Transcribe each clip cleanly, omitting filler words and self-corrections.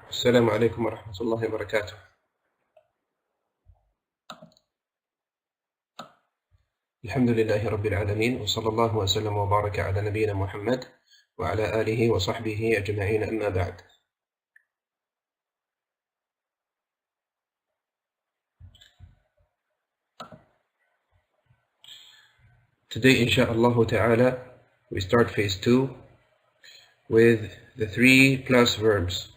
السلام عليكم ورحمة الله وبركاته. الحمد لله رب العالمين وصلى الله وسلم وبارك على نبينا محمد وعلى آله وصحبه أجمعين أما بعد. Today inshallah ta'ala we start phase 2 with the 3 plus verbs.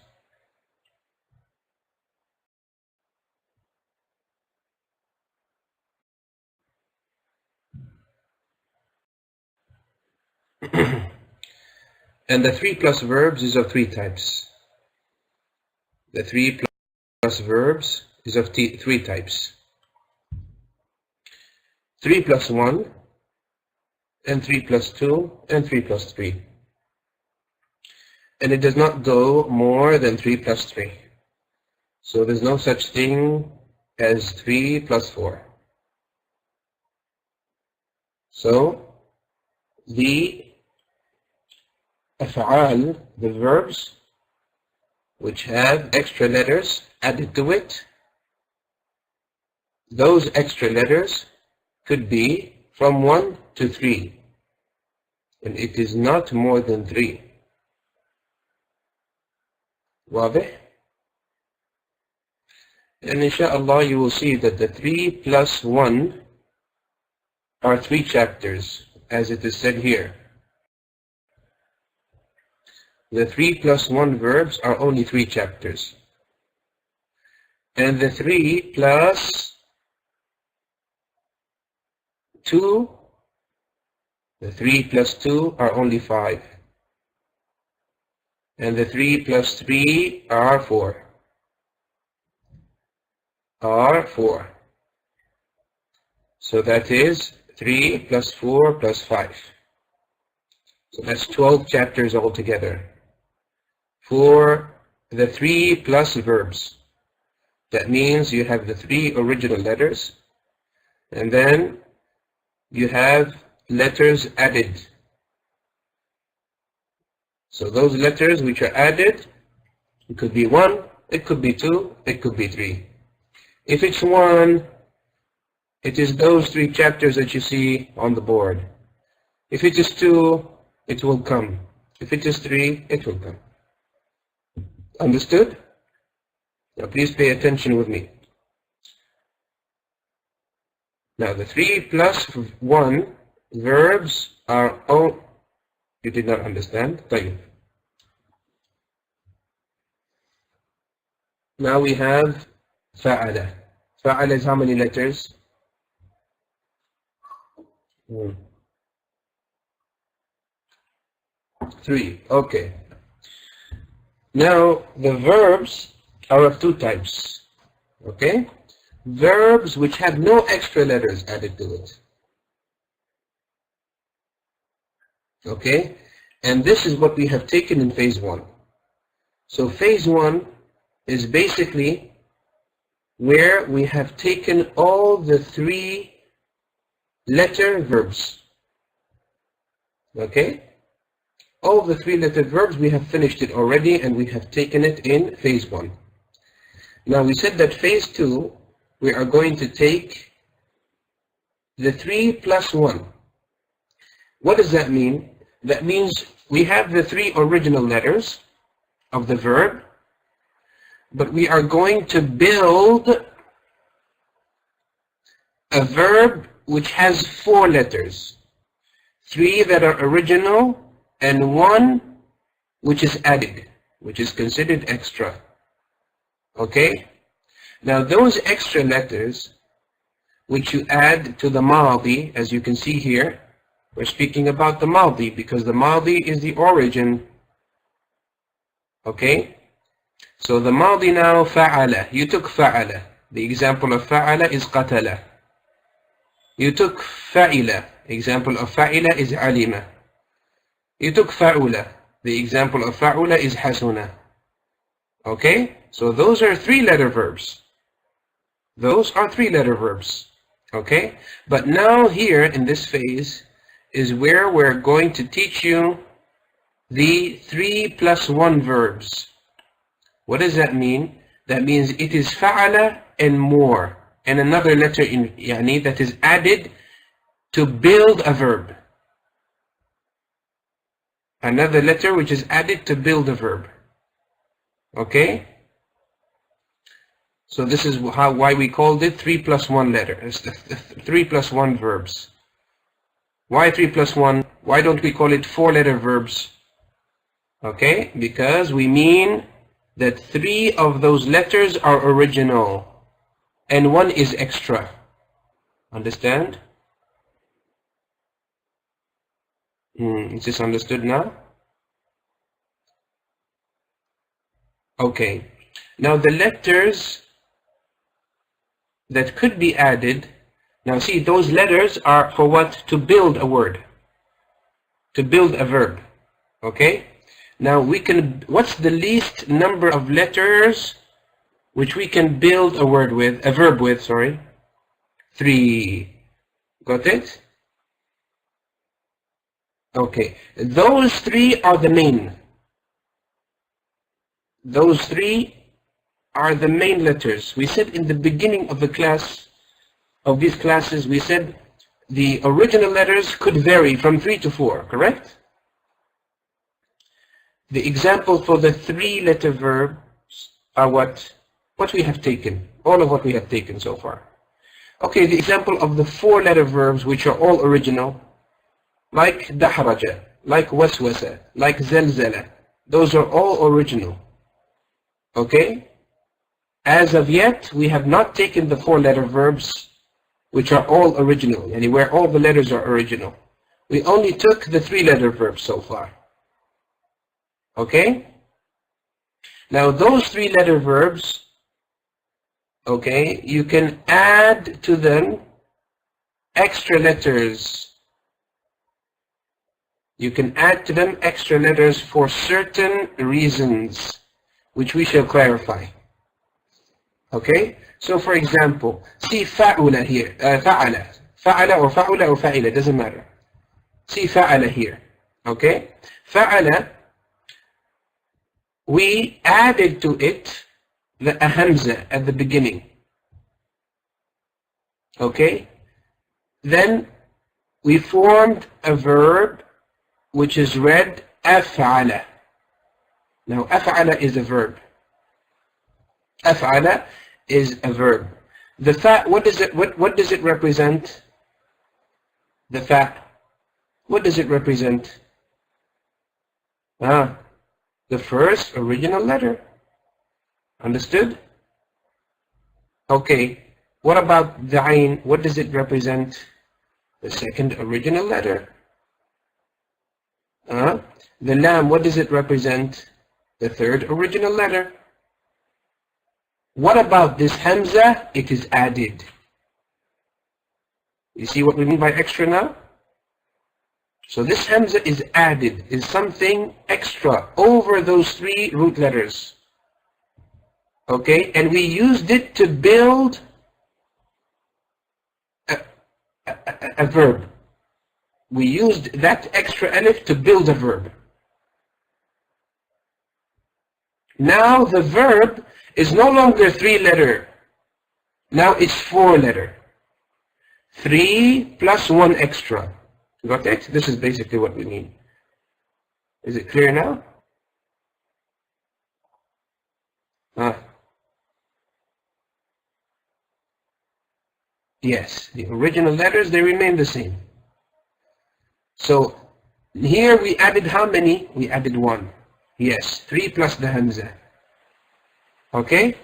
And the 3 plus verbs is of 3 types. The 3 plus verbs is of 3 types. 3 plus 1 and 3 plus 2 and 3 plus 3. And it does not go more than 3 plus 3. So there's no such thing as 3 plus 4. So the af'al, the verbs which have extra letters added to it, those extra letters could be from 1 to 3, and it is not more than 3. واضح? And inshallah you will see that the 3 plus 1 are 3 chapters, as it is said here. The 3 plus 1 verbs are only 3 chapters. And the 3 plus 2, the 3 plus 2 are only 5. And the 3 plus 3 are 4. So that is 3 plus 4 plus 5. So that's 12 chapters altogether for the 3 plus verbs. That means you have the 3 original letters, and then you have letters added. So those letters which are added, it could be 1, it could be 2, it could be 3. If it's 1, it is those 3 chapters that you see on the board. If it is 2, it will come. If it is 3, it will come. Understood? Now please pay attention with me. Now the 3 plus 1 verbs are all... You did not understand? طيب. Now we have فعل. فعل is how many letters? 3. Okay. Now the verbs are of 2 types. Okay? Verbs which have no extra letters added to it. Okay? And this is what we have taken in phase 1. So phase 1 is basically where we have taken all the 3 letter verbs. Okay? All the 3 letter verbs, we have finished it already, and we have taken it in phase 1. Now we said that phase 2, we are going to take the 3 plus 1. What does that mean? That means we have the 3 original letters of the verb, but we are going to build a verb which has 4 letters. 3 that are original and 1 which is added, which is considered extra. Okay? Now those extra letters which you add to the Madi, as you can see here, we're speaking about the Madi because the Madi is the origin. Okay? So the Madi now, fa'ala. You took fa'ala. The example of fa'ala is qatala. You took fa'ila. Example of fa'ila is alima. You took fa'ula. The example of fa'ula is hasuna. Okay? So those are 3-letter verbs. Those are 3-letter verbs. Okay? But now here in this phase is where we're going to teach you the 3 plus 1 verbs. What does that mean? That means it is fa'ala and more, and another letter in yani that is added to build a verb. Another letter which is added to build a verb. Okay? So this is why we called it 3 plus 1 letter. It's the 3 plus 1 verbs. Why 3 plus 1? Why don't we call it 4-letter verbs? Okay? Because we mean that 3 of those letters are original and 1 is extra. Understand? Is this understood now? Okay. Now the letters that could be added, now see, those letters are for what? To build a word. To build a verb. Okay? Now we can, what's the least number of letters which we can build a word with, a verb with, sorry? 3. Got it? Okay. Those 3 are the main. Those 3 are the main letters. We said in the beginning of the class, of these classes, we said the original letters could vary from 3 to 4, correct? The example for the 3-letter verbs are what we have taken, all of what we have taken so far. Okay, the example of the 4-letter verbs which are all original, like dahraja, like waswasa, like zalzala, those are all original. Okay? As of yet, we have not taken the 4-letter verbs which are all original, and where all the letters are original. We only took the 3-letter verbs so far. Okay? Now those 3-letter verbs, okay, you can add to them extra letters. You can add to them extra letters for certain reasons, which we shall clarify. Okay? So for example, see fa'ula here, fa'ala or fa'ila, doesn't matter. See fa'ala here. Okay? Fa'ala, we added to it a hamza at the beginning. Okay? Then we formed a verb which is read af'ala. Now af'ala is a verb. Af'ala is a verb. The fa, what does it represent? The fa, what does it represent? The first original letter. Understood? Okay. What about the ayn? What does it represent? The second original letter. The lam, what does it represent? The third original letter. What about this hamza? It is added. You see what we mean by extra now? So this hamza is added, is something extra over those 3 root letters. Okay, and we used it to build a verb. We used that extra alif to build a verb. Now the verb is no longer 3-letter. Now it's 4-letter. 3 plus 1 extra. Got it? This is basically what we mean. Is it clear now? Yes, the original letters, they remain the same. So here we added how many? We added 1. Yes, 3 plus the hamza. Okay?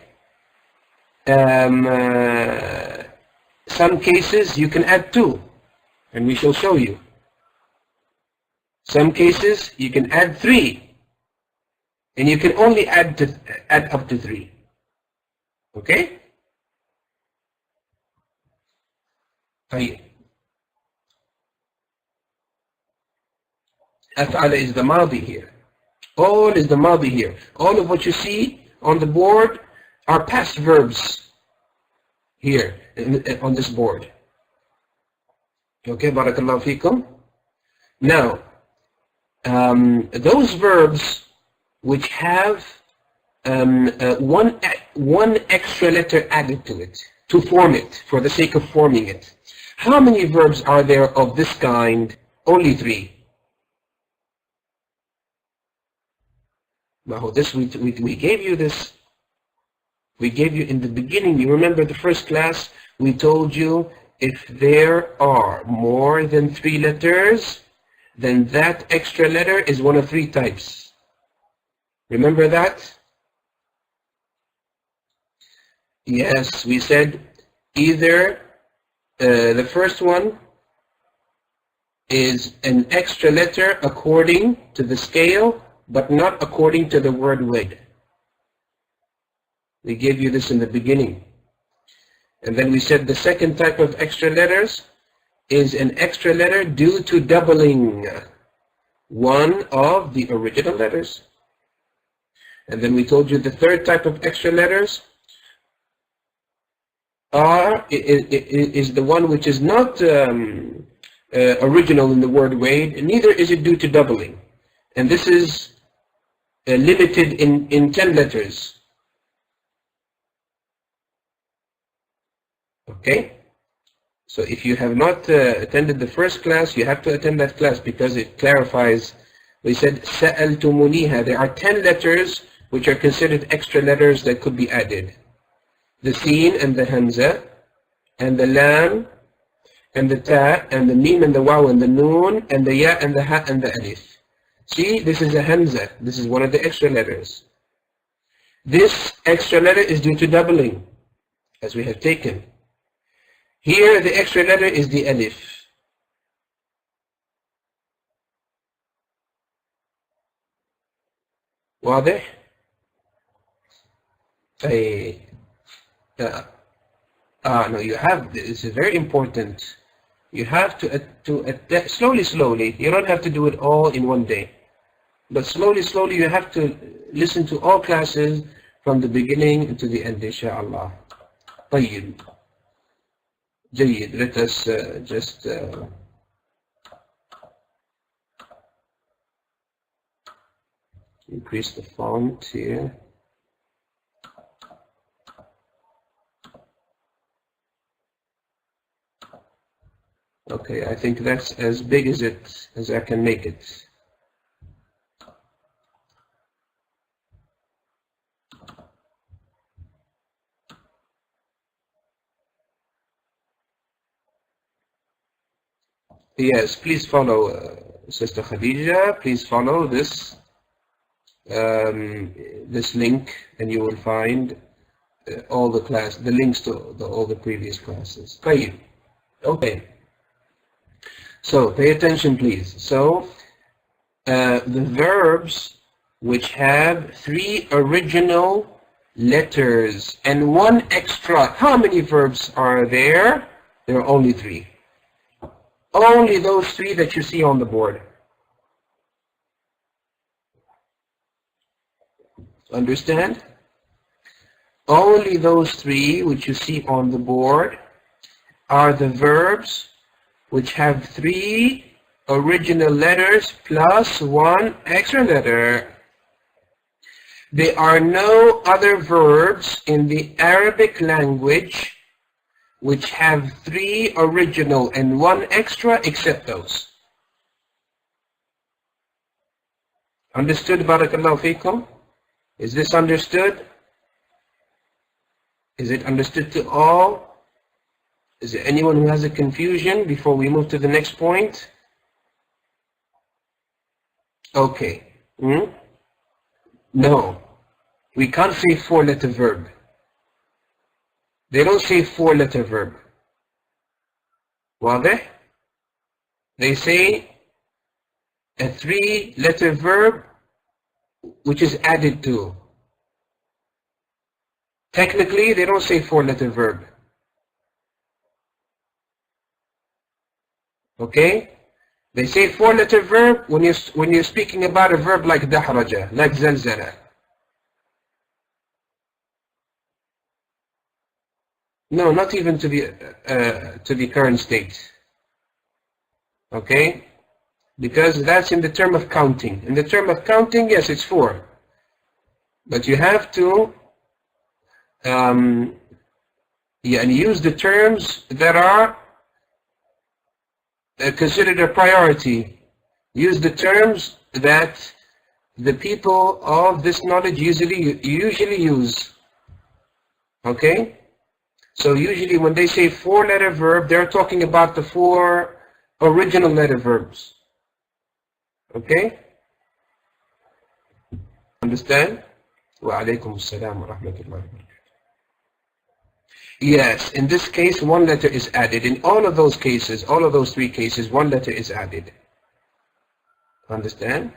Some cases you can add 2, and we shall show you. Some cases you can add 3, and you can only add up to 3. Okay? طيب. أفعل is the ماضي here. All is the ماضي here. All of what you see on the board are past verbs here on this board. Okay, barakallahu feekum. Now, those verbs which have one extra letter added to it to form it, for the sake of forming it. How many verbs are there of this kind? Only 3. Now this we gave you this. We gave you in the beginning. You remember the first class? We told you if there are more than 3 letters, then that extra letter is one of 3 types. Remember that? Yes, we said either the first one is an extra letter according to the scale, but not according to the word with. We gave you this in the beginning. And then we said the second type of extra letters is an extra letter due to doubling one of the original letters. And then we told you the third type of extra letters is the one which is not original in the word with, neither is it due to doubling. And this is limited in 10 letters. Okay? So if you have not attended the first class, you have to attend that class because it clarifies. We said سألتمونيها. There are 10 letters which are considered extra letters that could be added. The Sin and the Hamza, and the Lam, and the Ta, and the Mim, and the Waw, and the Noon, and the Ya, and the Ha, and the Alif. See, this is a Hamza. This is one of the extra letters. This extra letter is due to doubling, as we have taken. Here, the extra letter is the Alif. واضح؟ No, you have, this is very important. You have to slowly, you don't have to do it all in one day. But slowly, you have to listen to all classes from the beginning to the end, inshallah. طيب. جيد. Let us just increase the font here. Okay, I think that's as big as I can make it. Yes, please follow Sister Khadija. Please follow this this link, and you will find all the links to all the previous classes. Okay. So pay attention, please. So the verbs which have 3 original letters and 1 extra. How many verbs are there? There are only 3. Only those 3 that you see on the board. Understand? Only those 3 which you see on the board are the verbs which have 3 original letters plus 1 extra letter. There are no other verbs in the Arabic language which have 3 original and 1 extra except those. Understood? Barakallahu feekum? Is this understood? Is it understood to all? Is there anyone who has a confusion before we move to the next point? Okay. No. We can't say 4-letter verb. They don't say 4-letter verb. واضح? They say a 3-letter verb which is added to. Technically, they don't say 4-letter verb. Okay? They say 4-letter verb when you're speaking about a verb like dahraja, like zalzala. No, not even to the current state. Okay? Because that's in the term of counting. In the term of counting, yes, it's 4. But you have to use the terms that are considered a priority. Use the terms that the people of this knowledge usually use. Okay? So usually when they say 4-letter verb, they're talking about the 4 original letter verbs. Okay? Understand? Wa alaykum as-salam wa rahmatullahi wa barakatuh. Yes, in this case, 1 letter is added. In all of those cases, all of those 3 cases, 1 letter is added. Understand?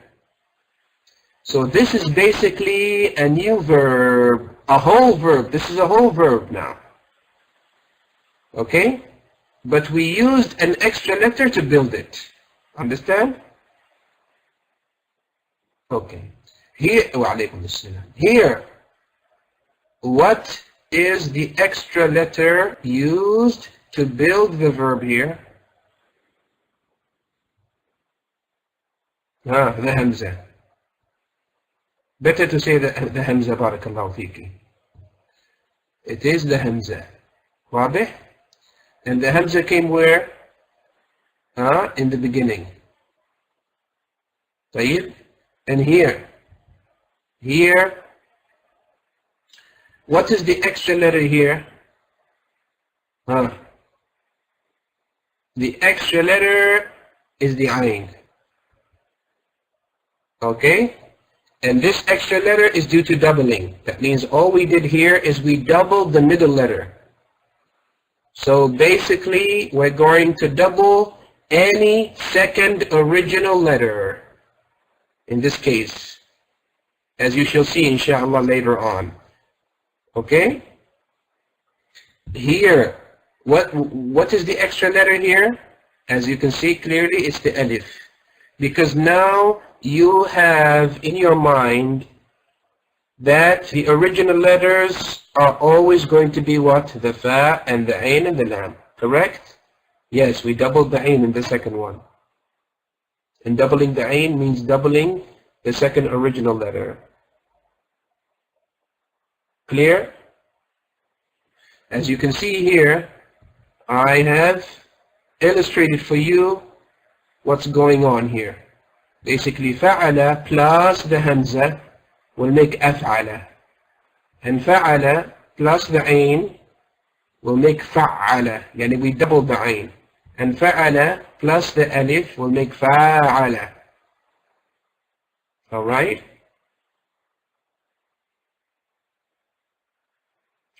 So this is basically a new verb, a whole verb. This is a whole verb now. Okay? But we used an extra letter to build it. Understand? Okay. Here, wa alaykum as-salam. Here, what is the extra letter used to build the verb here? The hamza. Better to say the hamza, barakallahu fiki. It is the hamza. واضح? And the hamza came where? In the beginning. طيب? And here. Here. What is the extra letter here? The extra letter is the ayn. Okay? And this extra letter is due to doubling. That means all we did here is we doubled the middle letter. So basically, we're going to double any second original letter. In this case, as you shall see inshallah later on. Okay? Here, what is the extra letter here? As you can see clearly, it's the alif. Because now you have in your mind that the original letters are always going to be what? The fa and the ain and the lam. Correct? Yes, we doubled the ain in the second one. And doubling the ain means doubling the second original letter. Clear? As you can see here, I have illustrated for you what's going on here. Basically, fa'ala plus the hamza will make af'ala. And fa'ala plus the ain will make fa'ala. Yani we double the ain. And fa'ala plus the alif will make fa'ala. Alright?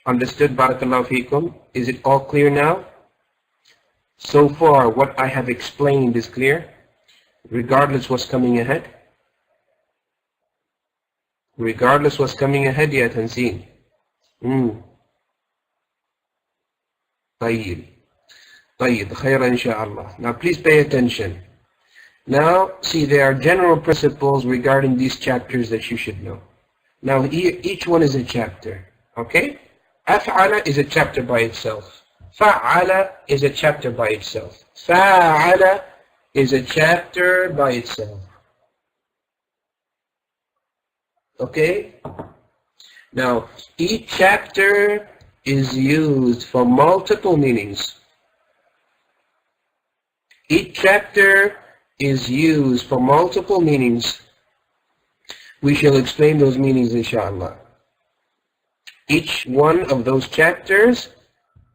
Understood? Barakallahu feekum. Is it all clear now? So far, what I have explained is clear, regardless what's coming ahead. Regardless what's coming ahead, ya Tanzeen. طيب. طيب. خير inshallah. Now please pay attention. Now, see, there are general principles regarding these chapters that you should know. Now, each one is a chapter. Okay? Af'ala is a chapter by itself. Fa'ala is a chapter by itself. Fa'ala is a chapter by itself. Okay? Now, each chapter is used for multiple meanings. Each chapter is used for multiple meanings. We shall explain those meanings inshallah. Each one of those chapters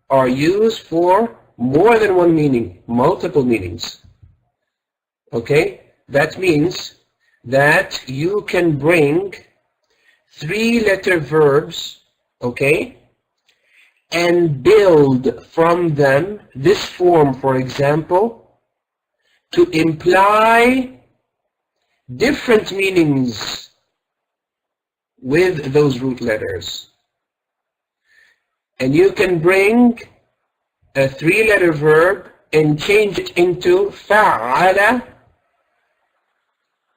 are used for more than one meaning, multiple meanings. Okay? That means that you can bring 3-letter verbs, okay, and build from them this form, for example, to imply different meanings with those root letters. And you can bring a 3-letter verb and change it into fa'ala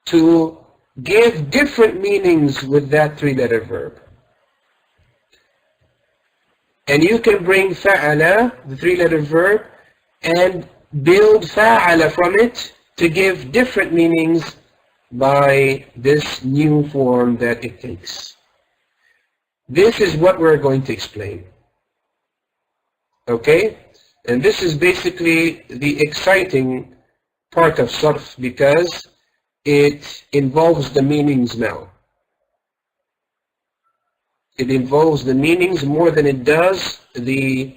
to give different meanings with that 3-letter verb. And you can bring fa'ala, the 3-letter verb, and build fa'ala from it to give different meanings by this new form that it takes. This is what we're going to explain. Okay? And this is basically the exciting part of Sarf because it involves the meanings now. It involves the meanings more than it does the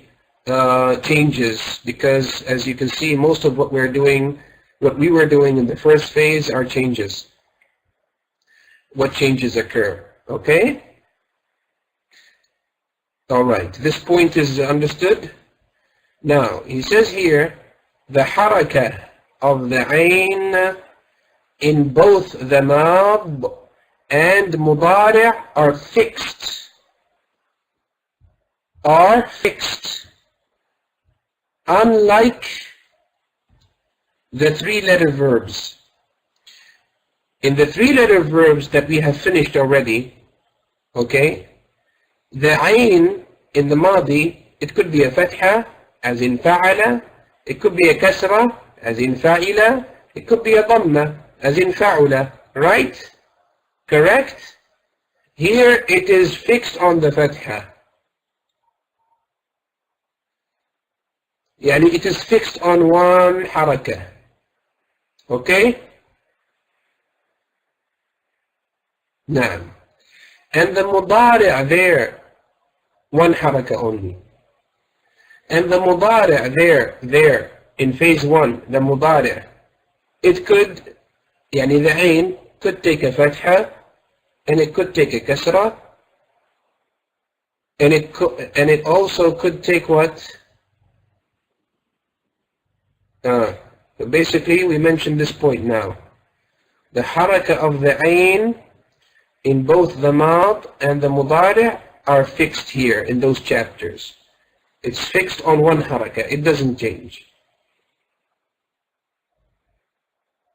changes, because as you can see, most of what we were doing in the first phase are changes. What changes occur? Okay? Alright, this point is understood. Now, he says here, the harakah of the ayn in both the mad and mudari' are fixed. Unlike the 3-letter verbs. In the 3-letter verbs that we have finished already, okay, the ayn in the madi, it could be a fatha, as in fa'ala, it could be a kasra, as in fa'ila, it could be a dhamma, as in fa'ula, right? Correct? Here it is fixed on the fatha. Yani it is fixed on one harakah. Okay? Now, and the mudari' there, one harakah only. And the mudari' there, in phase 1, the mudari', it could, yani the ayn could take a fatha, and it could take a kasra, and it also could take what? Basically, we mentioned this point now. The harakah of the ayn in both the mad and the mudari' are fixed here in those chapters. It's fixed on one harakah. It doesn't change.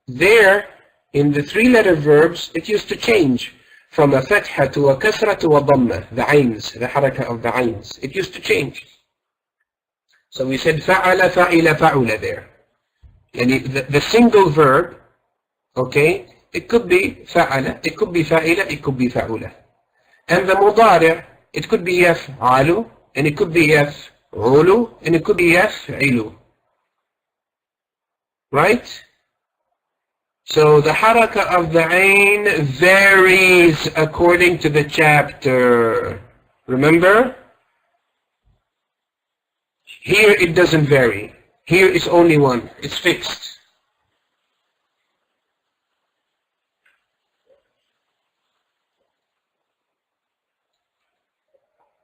There, in the 3-letter verbs, it used to change from a fatha to a kasra to a dhamma. The ayns, the harakah of the ayns. It used to change. So we said fa'ala, fa'ila, fa'ula there. And the single verb, okay, it could be fa'ala, it could be fa'ila, it could be fa'ula. And the mudari', it could be yaf'alu, and it could be yaf'ulu, and it could be yaf'ilu. Right? So the harakah of the ayn varies according to the chapter. Remember? Here it doesn't vary. Here is only one. It's fixed.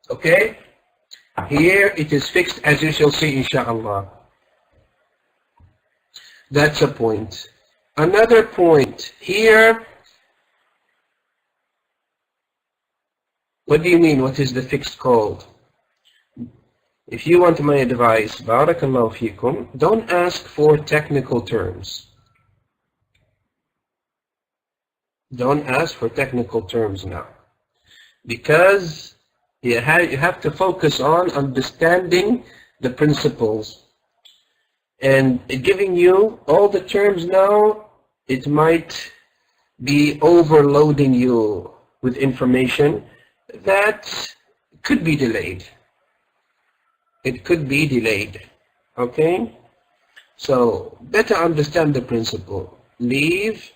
Okay? Here it is fixed, as you shall see, inshaAllah. That's a point. Another point. Here, what do you mean? What is the fixed called? If you want my advice, barakallahu feekum, don't ask for technical terms. Don't ask for technical terms now. Because you have to focus on understanding the principles. And giving you all the terms now, it might be overloading you with information that could be delayed. It could be delayed. Okay? So, better understand the principle. Leave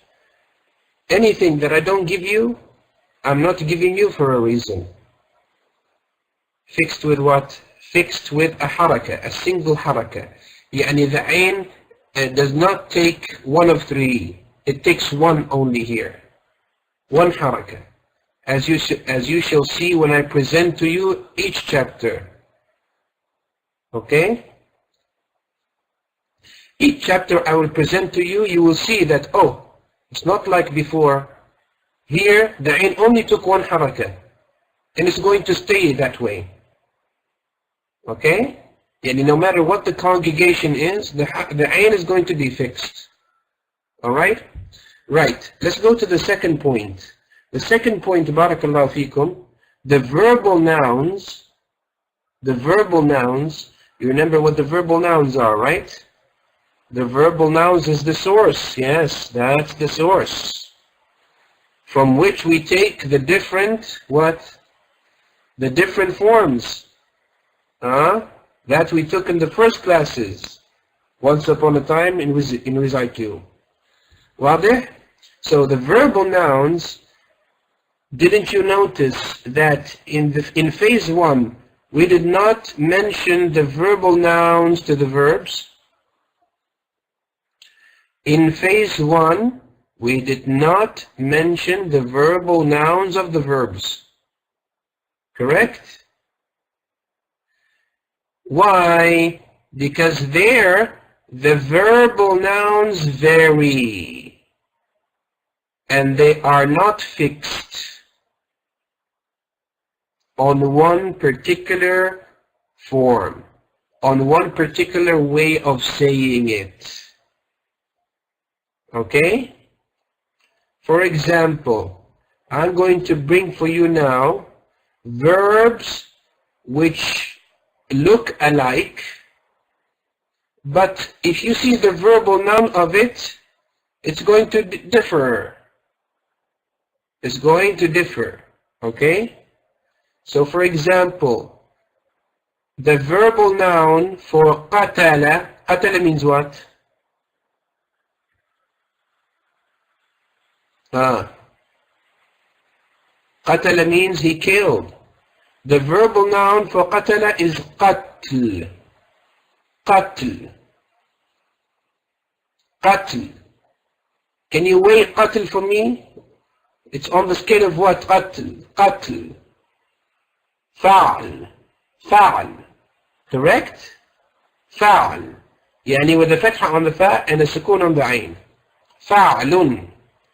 anything that I don't give you, I'm not giving you for a reason. Fixed with what? Fixed with a harakah, a single harakah. Yani the ayn does not take one of 3. It takes one only here. One harakah. As you shall see when I present to you each chapter. Okay? Each chapter I will present to you, you will see that, oh, it's not like before. Here, the ayn only took one harakah. And it's going to stay that way. Okay? Yani no matter what the congregation is, the ayn is going to be fixed. Alright? Right. Let's go to the second point. The second point, barakallahu feekum, the verbal nouns, you remember what the verbal nouns are, right? The verbal nouns is the source. Yes, that's the source. From which we take the different, what? the different forms that we took in the first classes once upon a time in IQ. واضح? So the verbal nouns, didn't you notice that in phase 1 we did not mention the verbal nouns to the verbs? In phase 1 we did not mention the verbal nouns of the verbs. Correct? Why? Because there the verbal nouns vary and they are not fixed on one particular form, on one particular way of saying it. Okay? For example, I'm going to bring for you now verbs which look alike, but if you see the verbal noun of it, it's going to differ. It's going to differ. Okay? So for example, the verbal noun for qatala, qatala means what? Qatala means he killed. The verbal noun for qatala is qatl. Qatl. Qatl. Can you weigh qatl for me? It's on the scale of what? Qatl. Qatl. فعل. فعل. Correct? فعل. يعني with a fatha on the fa and a sukoon on the ain. فعل.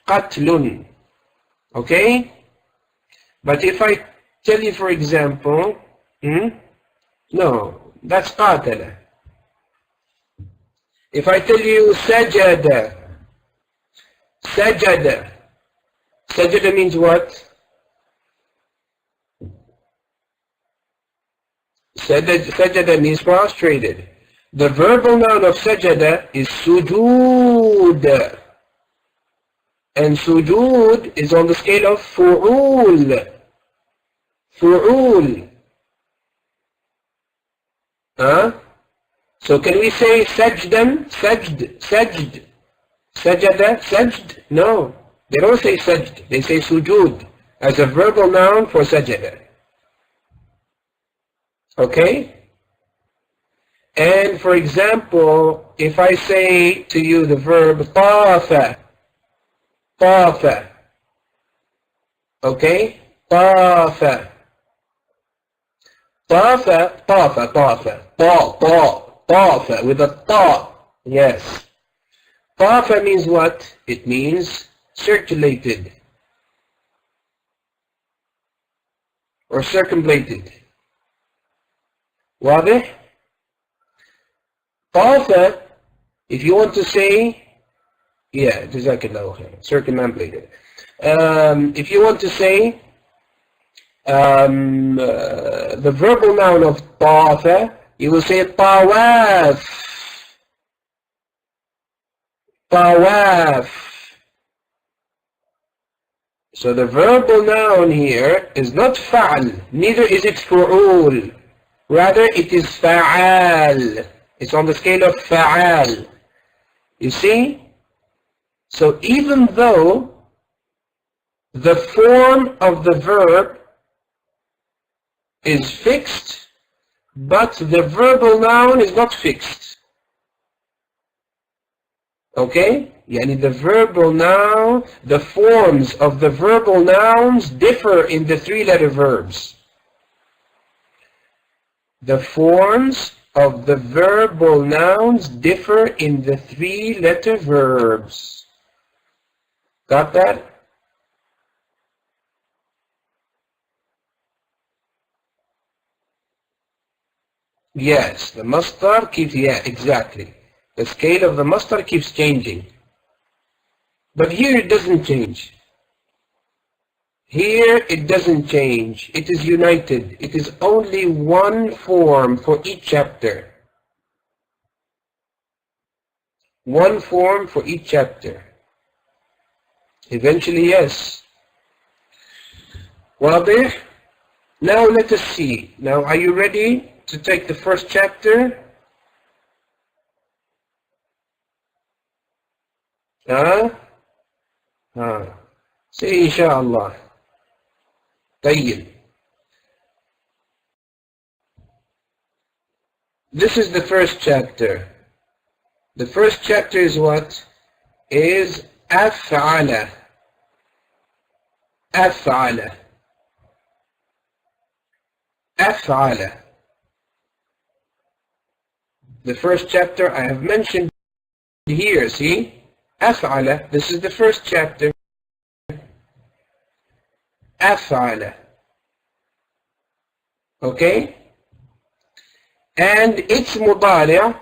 قتل. Okay? But if I tell you, for example, no, that's قاتل. If I tell you sajada, sajada, sajada means what? Sajada means prostrated. The verbal noun of sajada is sujood. And sujood is on the scale of fu'ul. Fu'ul. So can we say sajdan? Sajd. Sajd. Sajada? Sajd? No. They don't say sajd. They say sujood as a verbal noun for sajada. Okay? And for example, if I say to you the verb tafa, tafa, okay? Tafa, tafa, tafa, tafa, tafa, with a ta, yes. Tafa means what? It means circulated or circumambulated. واضح? طاف, if you want to say, yeah, جزاك الله خير, circumambulated. If you want to say the verbal noun of طاف, you will say طواف. طواف. So the verbal noun here is not فعل, neither is it فعول. Rather, it is fa'al. It's on the scale of fa'al. You see? So even though the form of the verb is fixed, but the verbal noun is not fixed. Okay? Yani the verbal noun, the forms of the verbal nouns differ in the three-letter verbs. The forms of the verbal nouns differ in the three-letter verbs. Got that? Yes, the masdar keeps, yeah, exactly. The scale of the masdar keeps changing. But here it doesn't change. Here it doesn't change. It is united. It is only one form for each chapter. One form for each chapter. Eventually, yes. واضح? Now let us see. Now are you ready to take the first chapter? Say inshallah. طيب. This is the first chapter. The first chapter is what? Is أفعل. أفعل. أفعل. The first chapter I have mentioned here, see? أفعل. This is the first chapter. أفعل. Okay? And its مضارع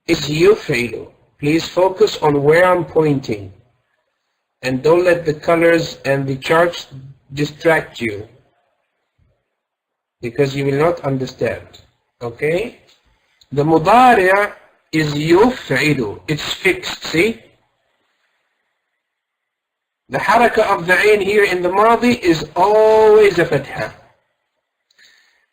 is يفعل. Please focus on where I'm pointing. And don't let the colors and the charts distract you, because you will not understand. Okay? The مضارع is يفعل. It's fixed, see? The حركة of the عين here in the ماضي is always a فتحة.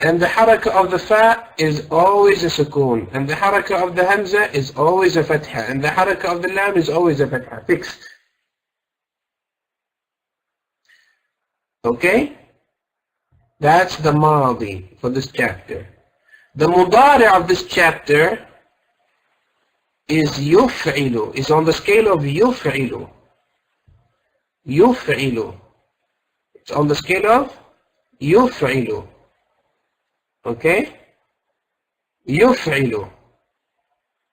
And the حركة of the fa is always a سكون. And the حركة of the hamza is always a فتحة. And the حركة of the lam is always a فتحة. Fixed. Okay? That's the ماضي for this chapter. The مضارع of this chapter is يفعل. Is on the scale of يفعل. يفعل. It's on the scale of يفعل. Okay? يفعل.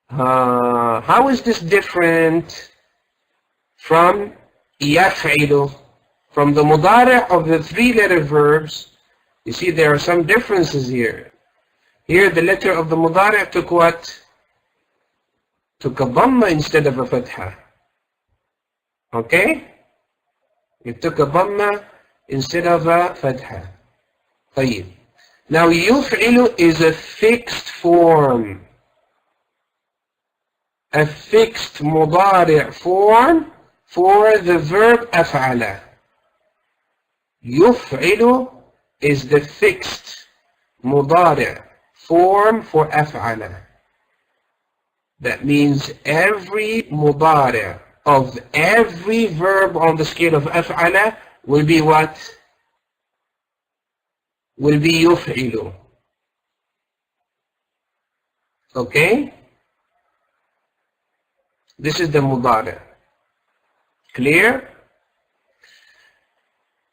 How is this different from يفعل? From the مضارع of the three-letter verbs, you see there are some differences here. Here the letter of the مضارع took what? Took a dhamma instead of a fatha. Okay? It took a dhamma instead of a fatha. طيب. Now يفعل is a fixed form. A fixed مضارع form for the verb أفعل. يفعل is the fixed مضارع form for أفعل. That means every مضارع of every verb on the scale of أفعل will be what? Will be يفعل. Okay? This is the مضارع. Clear?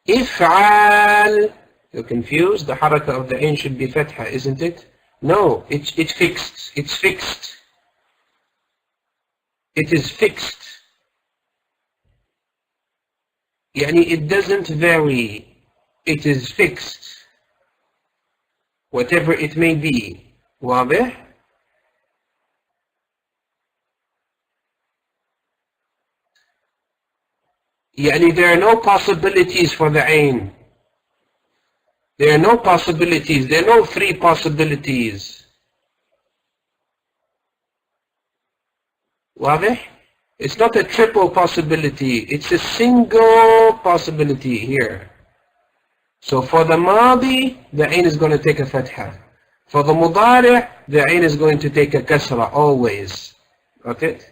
إفعال. You're confused? The حركة of the ain should be فتحة, isn't it? No, it's fixed. It's fixed. It is fixed. يعني it doesn't vary. It is fixed. Whatever it may be. واضح? يعني there are no possibilities for the ain. There are no possibilities. There are no three possibilities. واضح? It's not a triple possibility. It's a single possibility here. So for the ماضي, the ain is going to take a fatha. For the مضارع, the ain is going to take a kasra always. Got it?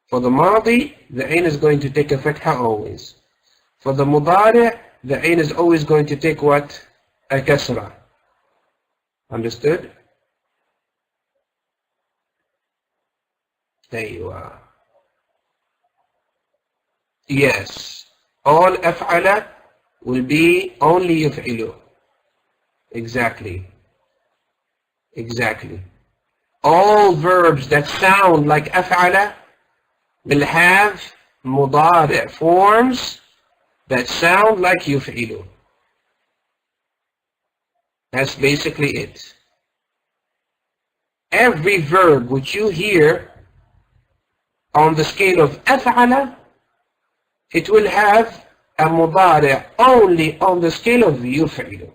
For the ماضي, the ain is going to take a fatha always. For the مضارع, the ain is always going to take what? A kasra. Understood? There you are. Yes. All أفعل will be only يفعل. Exactly. Exactly. All verbs that sound like أفعل will have مضارع forms that sound like يفعل. That's basically it. Every verb which you hear on the scale of أفعل, it will have a مضارع only on the scale of يفعل.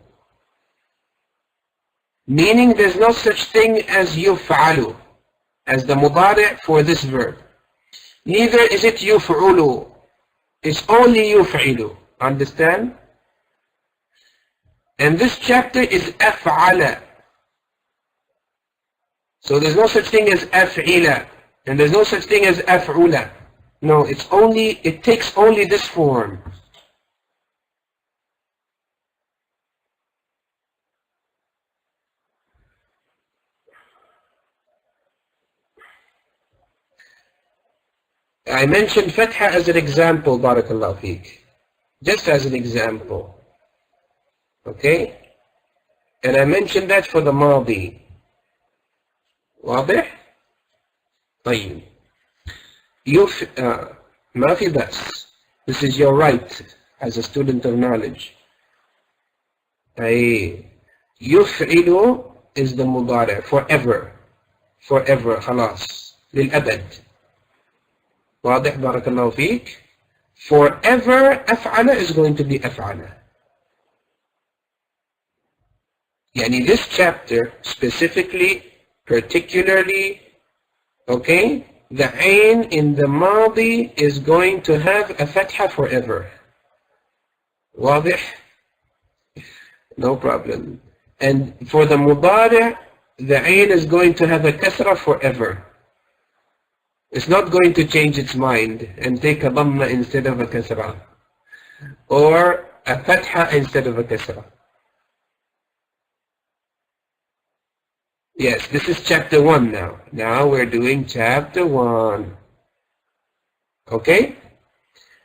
Meaning there's no such thing as يفعل as the مضارع for this verb. Neither is it يفعل. It's only يفعل. Understand? And this chapter is أفعل. So there's no such thing as أفعل. And there's no such thing as أفعل. No, it takes only this form. I mentioned Fatha as an example, Barakallahu Feek. Just as an example. Okay? And I mentioned that for the Madi. واضح؟ طيب. ما في بس. This is your right as a student of knowledge. يفعل is the مضارع forever. Forever خلاص. للأبد. واضح بارك الله فيك. Forever أفعل is going to be أفعل. يعني this chapter specifically, particularly, okay, the ain in the Madi is going to have a fatha forever. واضح? No problem. And for the Mudari', the ain is going to have a kasra forever. It's not going to change its mind and take a dhamma instead of a kasra, or a fatha instead of a kasra. Yes, this is chapter 1 now. Now we're doing chapter 1. Okay?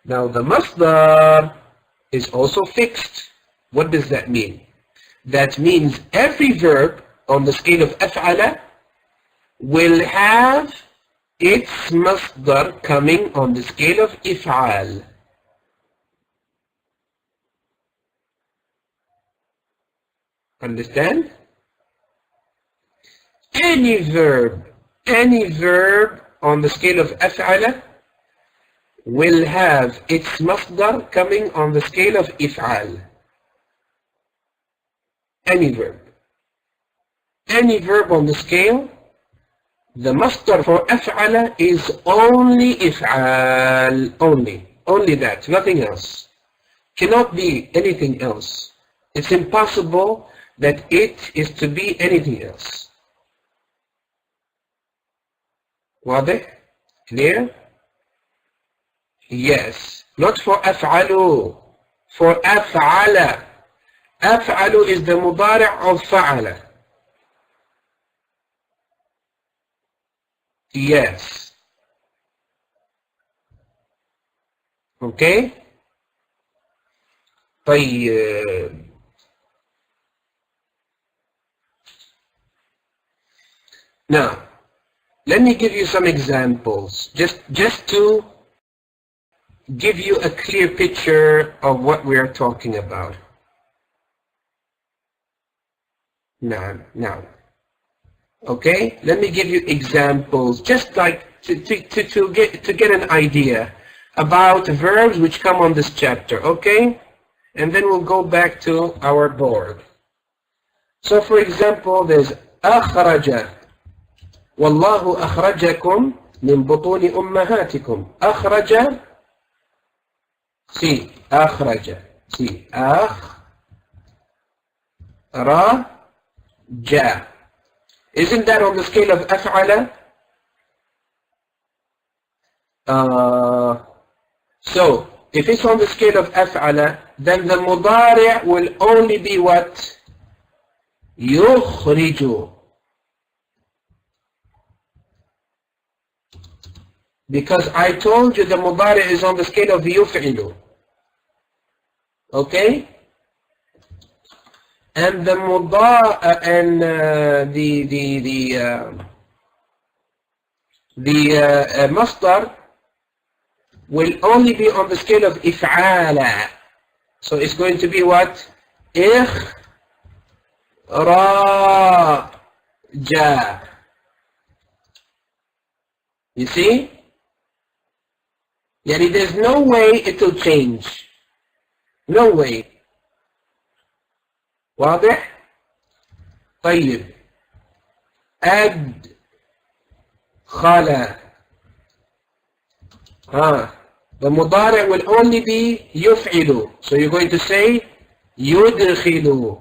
Now the masdar is also fixed. What does that mean? That means every verb on the scale of af'ala will have its masdar coming on the scale of if'al. Understand? Any verb on the scale of af'ala will have its masdar coming on the scale of if'al. Any verb on the scale, the masdar for af'ala is only if'al, only that, nothing else. Cannot be anything else. It's impossible that it is to be anything else. واضح? Clear? Yes. Not for أفعلوا. For أفعل. أفعل is the مضارع of فعل. Yes. Okay? طيب. Now, let me give you some examples, just to give you a clear picture of what we are talking about. Now, okay, let me give you examples, just like to get an idea about verbs which come on this chapter, okay? And then we'll go back to our board. So, for example, there's أخرج. والله أخرجكم من بطون أمهاتكم. أخرج. See, أخرج. See, أخرج. Isn't that on the scale of أفعل? So, if it's on the scale of أفعل, then the مضارع will only be what? يخرج. Because I told you the mudari is on the scale of yuf'ilu. Okay? And the masdar will only be on the scale of if'ala. So it's going to be what? إخراجا. You see? Yani there's no way it will change. No way. واضح؟ طيب. أدخل. The mudari will only be يفعل. So you're going to say يدخل.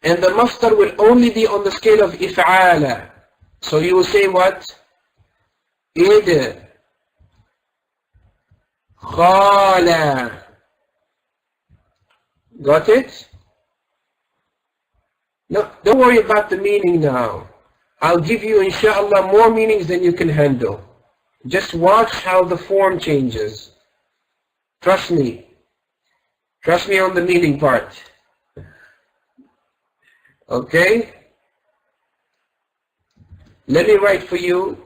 And the masdar will only be on the scale of if'ala. So you will say what? Id khala. Got it? No, don't worry about the meaning now. I'll give you, inshallah, more meanings than you can handle. Just watch how the form changes. Trust me. Trust me on the meaning part. Okay? Let me write for you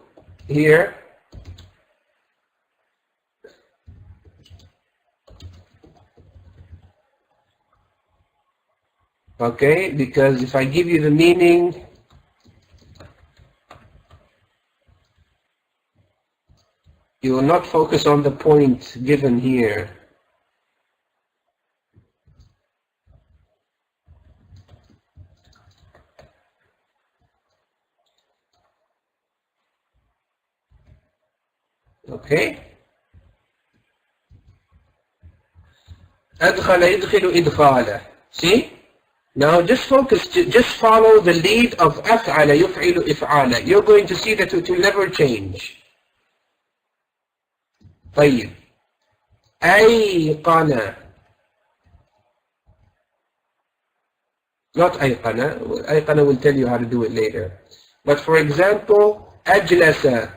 here. Okay, because if I give you the meaning, you will not focus on the point given here. Okay? أدخل يدخل إدخالا. See? Now just focus, just follow the lead of أفعل يفعل إفعالا. You're going to see that it will never change. طيب. أيقن. Not أيقن. أيقن will tell you how to do it later. But for example, أجلس.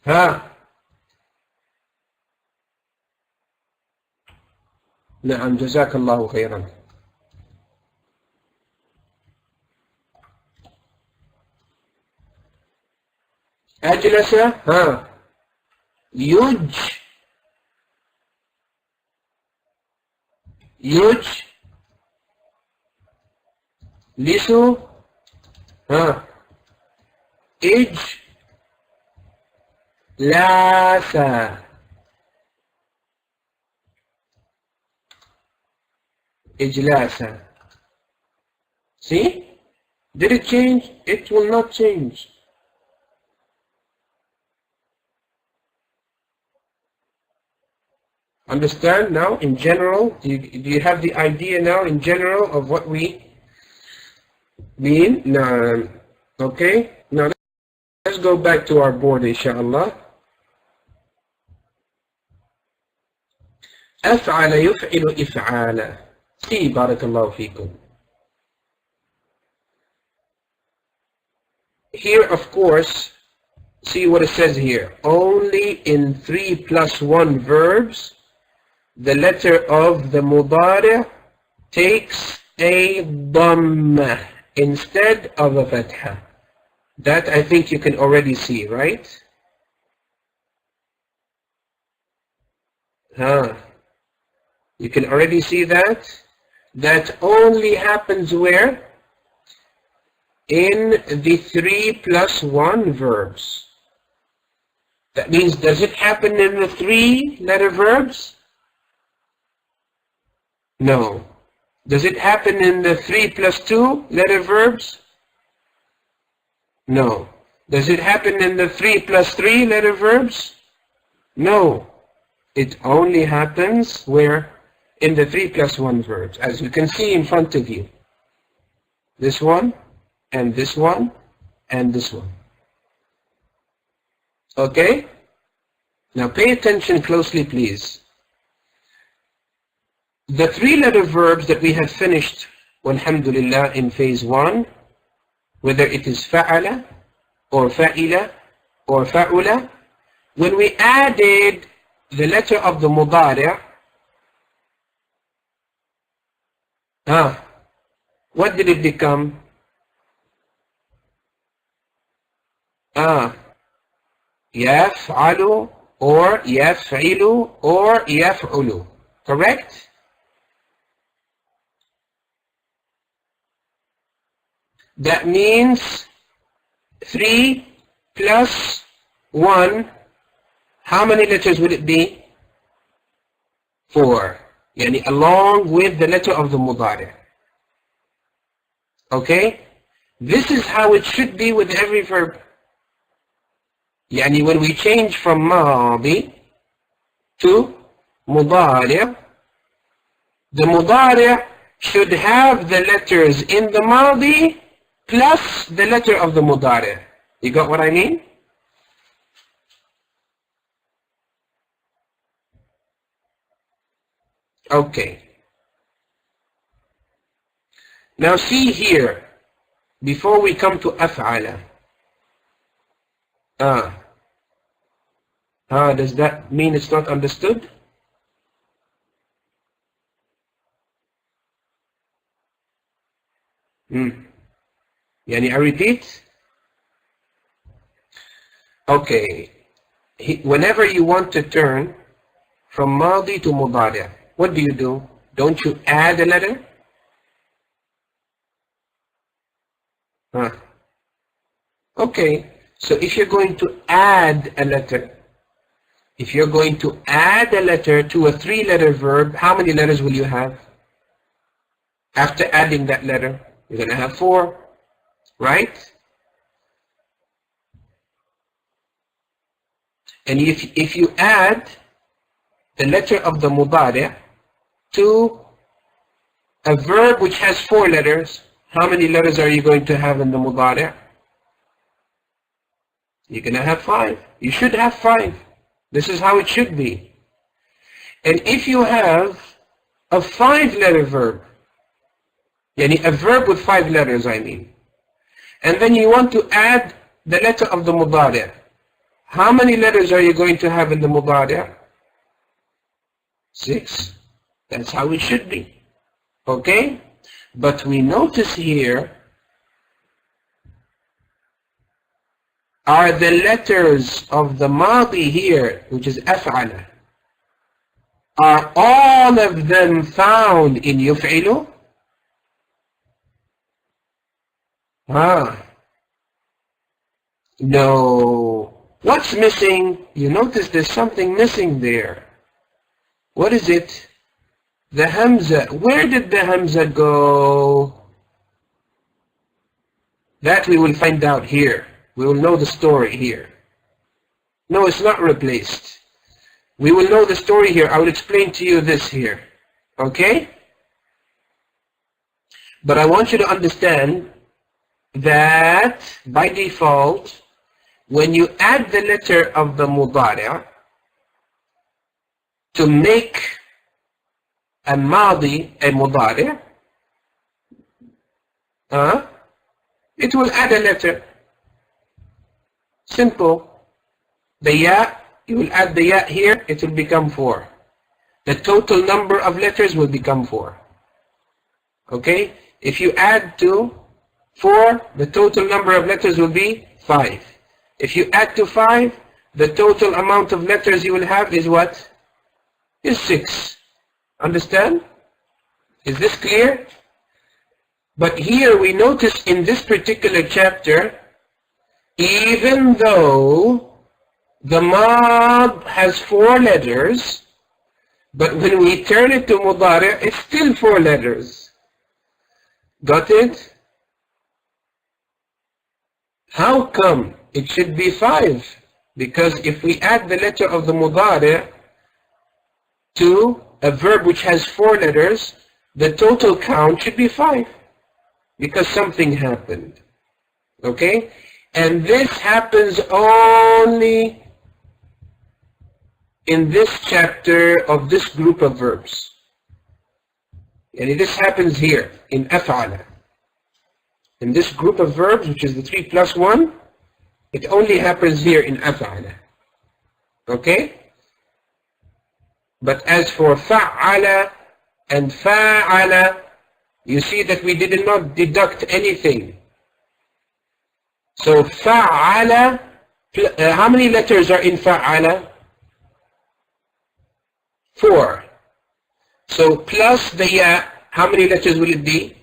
ها. نعم جزاك الله خيرا. أجلس ها لسو ها لاسا إجلاسا. See? Did it change? It will not change. Understand now in general? Do you have the idea now in general of what we mean? No. Okay? Now let's go back to our board inshallah. أفعل يفعل إفعالا. See, barakallahu feekum. Here, of course, see what it says here. Only in 3+1 verbs, the letter of the mudari' takes a dhamma instead of a fatha. That I think you can already see, right? You can already see that? That only happens where? In the 3+1 verbs. That means, does it happen in the 3-letter verbs? No. Does it happen in the 3+2-letter verbs? No. Does it happen in the 3+3-letter verbs? No. It only happens where? In the 3+1 verbs, as you can see in front of you. This one, and this one, and this one. Okay? Now pay attention closely, please. The 3-letter verbs that we have finished, alhamdulillah, in phase 1, whether it is fa'ala, or fa'ila, or fa'ula, when we added the letter of the mudari', what did it become? يفعل or يفعل or يفعل. Correct? That means 3 plus 1. How many letters would it be? 4. Yani along with the letter of the mudari'. Okay? This is how it should be with every verb. Yani when we change from maadi to mudari', the mudari' should have the letters in the madi plus the letter of the mudari'. You got what I mean? Okay. Now see here, before we come to af'ala. Does that mean it's not understood? Yani I repeat. Okay. Whenever you want to turn from madi to mudari', what do? Don't you add a letter? Okay. So if you're going to add a letter, to a 3-letter verb, how many letters will you have? After adding that letter, you're going to have 4, right? And if you add the letter of the mudari' to a verb which has 4 letters, how many letters are you going to have in the mudari'? You're going to have 5. You should have 5. This is how it should be. And if you have a 5-letter verb, yani a verb with 5 letters, I mean, and then you want to add the letter of the mudari', how many letters are you going to have in the mudari'? 6. That's how it should be. Okay? But we notice here are the letters of the madi here, which is af'ala, are all of them found in yuf'ilu? No. What's missing? You notice there's something missing there. What is it? The hamza. Where did the hamza go? That we will find out here. We will know the story here. No, it's not replaced. We will know the story here. I will explain to you this here. Okay? But I want you to understand that by default, when you add the letter of the mudari' to make a madi a mudari', it will add a letter. Simple. The ya, you will add the ya here, it will become 4. The total number of letters will become 4. Okay? If you add to 4, the total number of letters will be 5. If you add to 5, the total amount of letters you will have is what? Is 6. Understand? Is this clear? But here we notice in this particular chapter, even though the mad has 4 letters, but when we turn it to mudari', it's still 4 letters. Got it? How come? It should be 5. Because if we add the letter of the mudari' to a verb which has 4 letters, the total count should be 5. Because something happened. Okay? And this happens only in this chapter of this group of verbs. And this happens here in af'ala. In this group of verbs, which is the 3 plus 1, it only happens here in af'ala. Okay? But as for fa'ala and fa'ala, you see that we did not deduct anything. So fa'ala, how many letters are in fa'ala? 4. So plus the ya, how many letters will it be?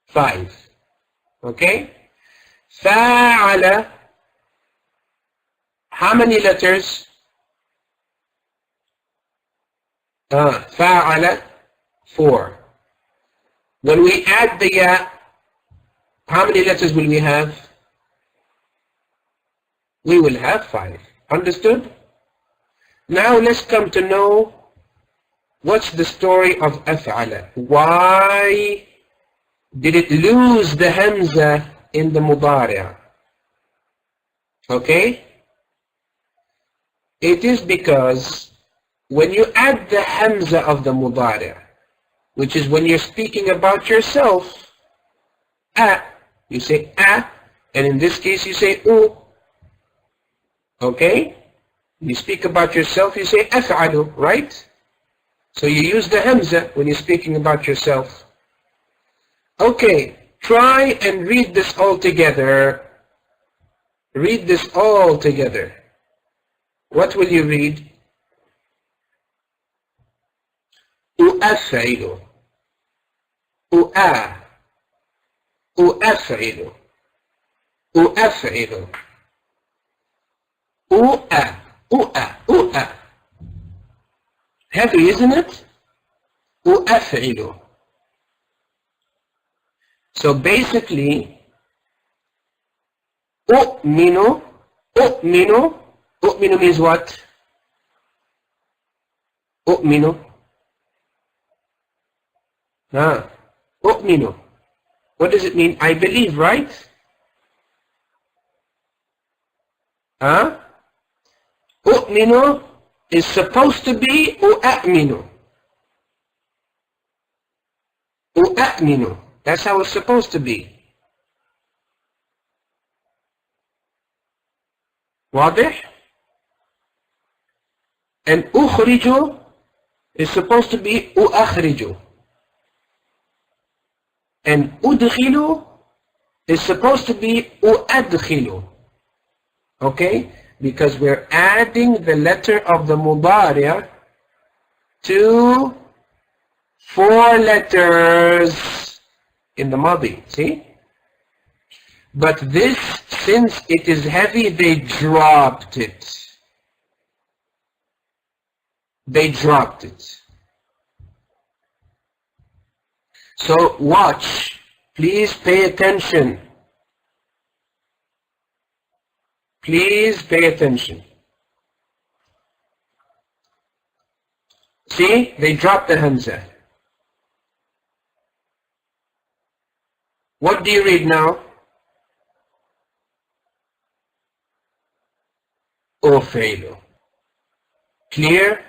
5. Okay? Fa'ala, how many letters? Fa'ala, 4. When we add the ya, how many letters will we have? We will have 5. Understood? Now let's come to know What's the story of أفعل? Why did it lose the hamza in the mudari'? Okay? It is because when you add the hamza of the mudari', which is when you're speaking about yourself, you say a, and in this case you say u. Okay? You speak about yourself, you say af'alu, right? So you use the hamza when you're speaking about yourself. Okay, try and read this all together. Read this all together. What will you read? أفعل أفعل أفعل Heavy, isn't it? أفعل. So basically, أؤمن means what? أؤمن. أؤمن. What does it mean? I believe, right? أؤمن is supposed to be أؤمن. أؤمن. That's how it's supposed to be. واضح? And أخرج is supposed to be أخرج. And أدخل is supposed to be أدخل. Okay? Because we're adding the letter of the mudari' to 4 letters in the madi. See? But this, since it is heavy, they dropped it. They dropped it. So watch. Please pay attention. Please pay attention. See? They dropped the hamza. What do you read now? أفعل. Clear?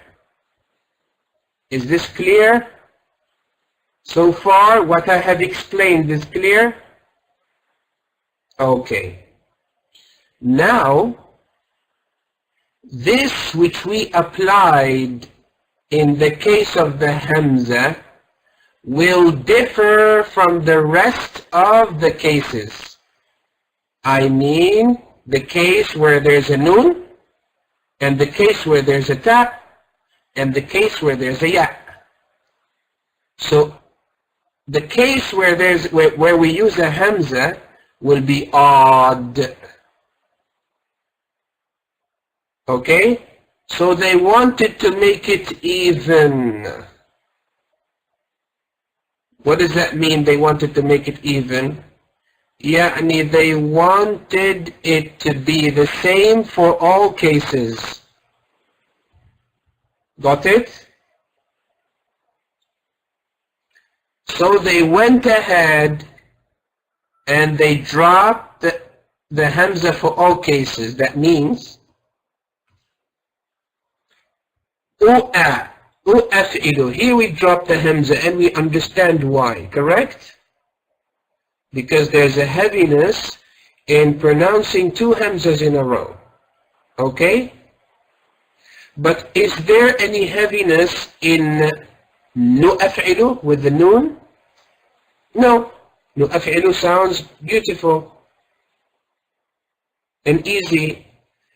Is this clear? So far, what I have explained is clear? Okay. Now, this which we applied in the case of the hamza will differ from the rest of the cases. I mean, the case where there's a noon, and the case where there's a ta, and the case where there's a ya. So the case where we use a hamza will be odd. Okay? So they wanted to make it even. What does that mean, they wanted to make it even? يعني they wanted it to be the same for all cases. Got it? So they went ahead and they dropped the hamza for all cases. That means أفعل. Here we drop the hamza and we understand why, correct? Because there's a heaviness in pronouncing 2 hamzas in a row. Okay? But is there any heaviness in نؤفعل with the noon? No. نؤفعل sounds beautiful and easy.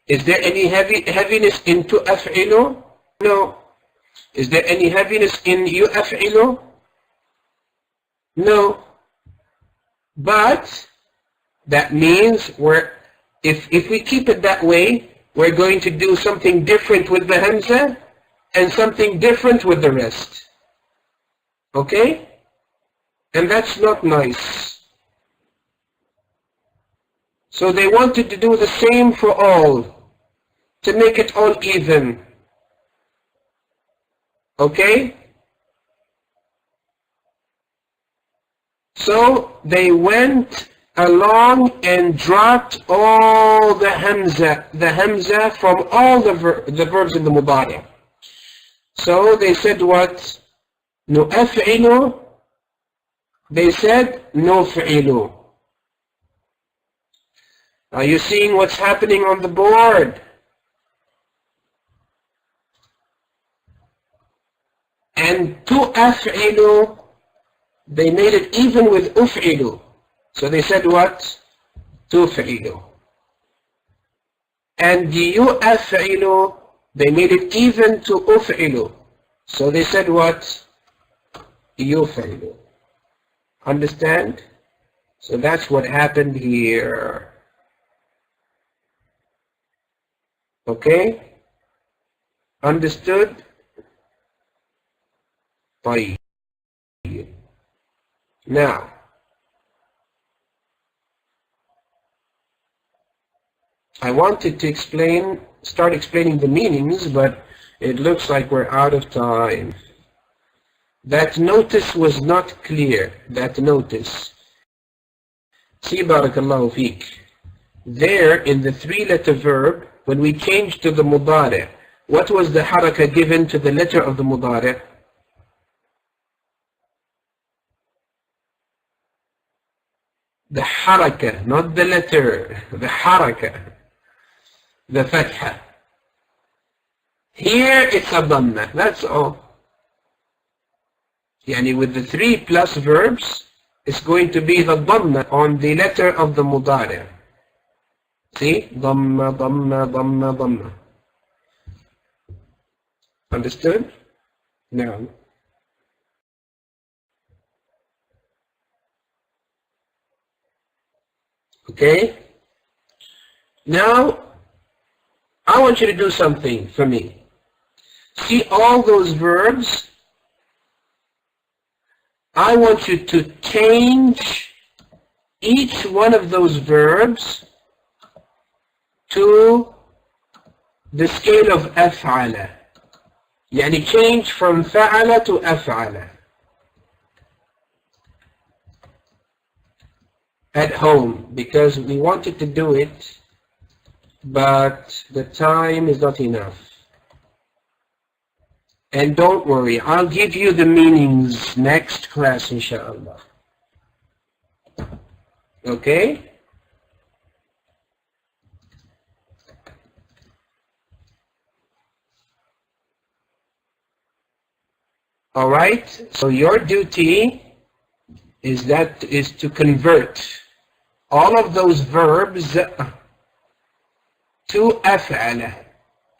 Is there any heaviness in تؤفعل? No. Is there any heaviness in يؤفعل? No. But that means if we keep it that way, we're going to do something different with the hamza and something different with the rest. Okay? And that's not nice. So they wanted to do the same for all, to make it all even. Okay? So they went along and dropped all the hamza from all the verbs in the mudari'. So they said what? نُأَفْعِلُ. They said نُفْعِلُ. Are you seeing what's happening on the board? And تُأَفْعِلُ, they made it even with أُفْعِلُ. So they said what? تُفْعِلُ. And يُأَفْعِلُ, they made it even to أُفْعِلُ. So they said what? يُفْعِلُ. Understand? So that's what happened here. Okay? Understood? طيب. Now, I wanted to start explaining the meanings, but it looks like we're out of time. That notice was not clear. That notice. See, barakallahu feek. There in the three-letter verb, when we changed to the mudari', what was the haraka given to the letter of the mudari'? The haraka, not the letter. The haraka. The fatha. Here it's a dhamma. That's all. Yani with the 3 plus verbs, it's going to be the dhamma on the letter of the mudari'. See? Dhamma, dhamma, dhamma, dhamma. Understood? Now. Okay? Now, I want you to do something for me. See all those verbs? I want you to change each one of those verbs to the scale of أفعل. يعني change from فعل to أفعل. At home, because we wanted to do it, but the time is not enough. And don't worry, I'll give you the meanings next class, inshallah. Okay? Alright, so your duty is to convert all of those verbs to أفعل.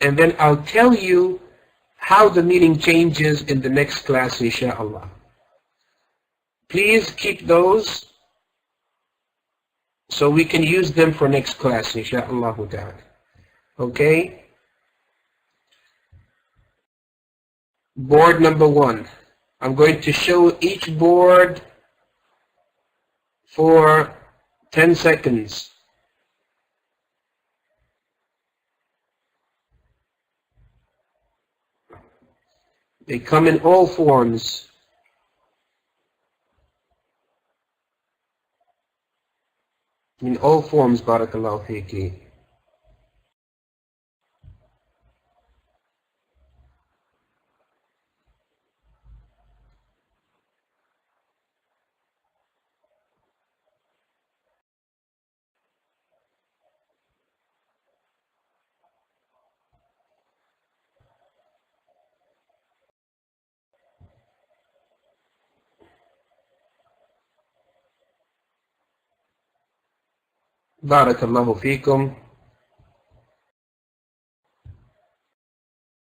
And then I'll tell you how the meaning changes in the next class, inshallah. Please keep those so we can use them for next class, inshallah ta'ala. Okay? Board number 1. I'm going to show each board for 10 seconds. They come in all forms. In all forms, barakallahu feeki. Barakallahu feekum.